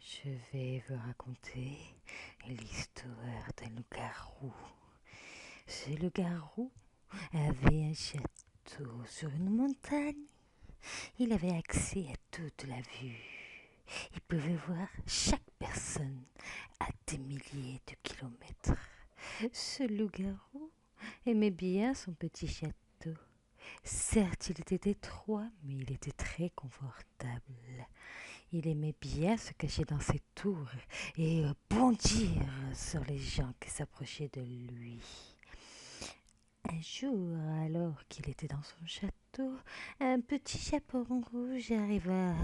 Je vais vous raconter l'histoire d'un loup-garou. Ce loup-garou avait un château sur une montagne. Il avait accès à toute la vue. Il pouvait voir chaque personne à des milliers de kilomètres. Ce loup-garou aimait bien son petit château. Certes, il était étroit, mais il était très confortable. Il aimait bien se cacher dans ses tours et bondir sur les gens qui s'approchaient de lui. Un jour, alors qu'il était dans son château, un petit chaperon rouge arriva.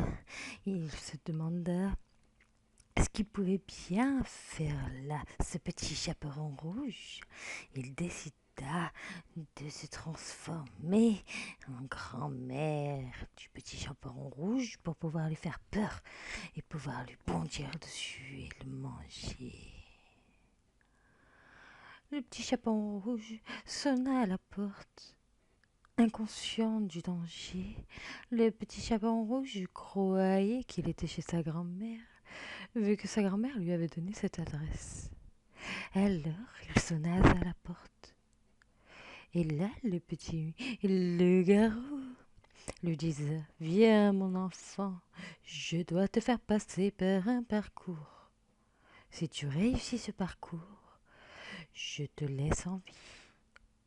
Il se demanda ce qu'il pouvait bien faire là, ce petit chaperon rouge. Il décida de se transformer en grand-mère du petit chaperon rouge pour pouvoir lui faire peur et pouvoir lui bondir dessus et le manger. Le petit chaperon rouge sonna à la porte. Inconscient du danger, le petit chaperon rouge croyait qu'il était chez sa grand-mère, vu que sa grand-mère lui avait donné cette adresse. Alors, il sonna à la porte. Et là, le petit loup-garou lui disait: Viens, mon enfant, je dois te faire passer par un parcours. Si tu réussis ce parcours, je te laisse en vie.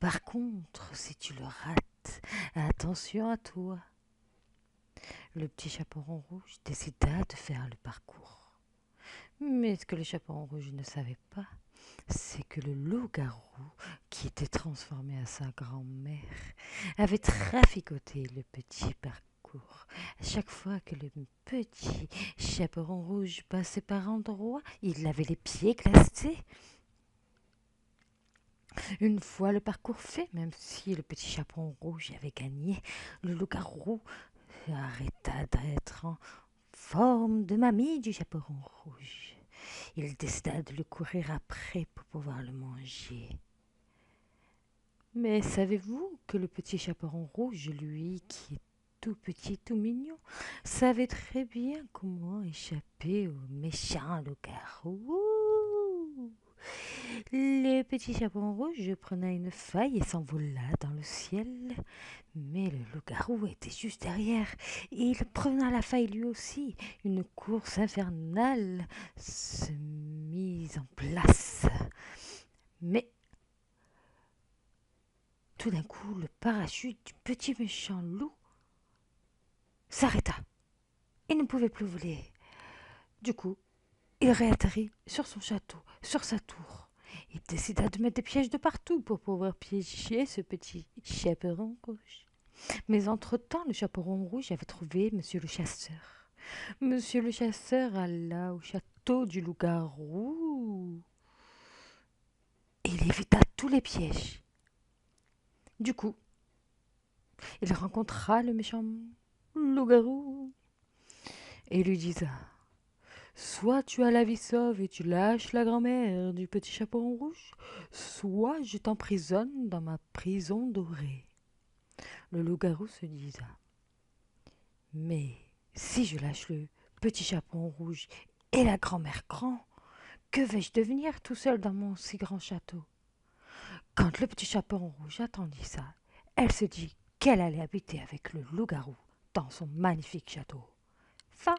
Par contre, si tu le rates, attention à toi. Le petit chaperon rouge décida de faire le parcours. Mais ce que le chaperon rouge ne savait pas, c'est que le loup-garou, qui était transformé à sa grand-mère, avait traficoté le petit parcours. À chaque fois que le petit chaperon rouge passait par endroits, il avait les pieds glacés. Une fois le parcours fait, même si le petit chaperon rouge avait gagné, le loup-garou arrêta d'être en forme de mamie du chaperon rouge. Il décida de le courir après pour pouvoir le manger. Mais savez-vous que le petit chaperon rouge, lui, qui est tout petit, tout mignon, savait très bien comment échapper au méchant loup-garou. Le petit chaperon rouge prenait une faille et s'envola dans le ciel. Mais le loup-garou était juste derrière. Et il prenait la faille lui aussi. Une course infernale se mit en place. Mais tout d'un coup, le parachute du petit méchant loup s'arrêta. Il ne pouvait plus voler. Du coup, il réatterrit sur son château, sur sa tour. Il décida de mettre des pièges de partout pour pouvoir piéger ce petit chaperon rouge. Mais entre-temps, le chaperon rouge avait trouvé Monsieur le chasseur. Monsieur le chasseur alla au château du loup-garou. Il évita tous les pièges. Du coup, il rencontra le méchant loup-garou et lui disa: Soit tu as la vie sauve et tu lâches la grand-mère du petit chaperon rouge, soit je t'emprisonne dans ma prison dorée. Le loup-garou se disa: Mais si je lâche le petit chaperon rouge et la grand-mère grand, que vais-je devenir tout seul dans mon si grand château? Quand le petit chaperon rouge attendit ça, elle se dit qu'elle allait habiter avec le loup-garou dans son magnifique château. Fin.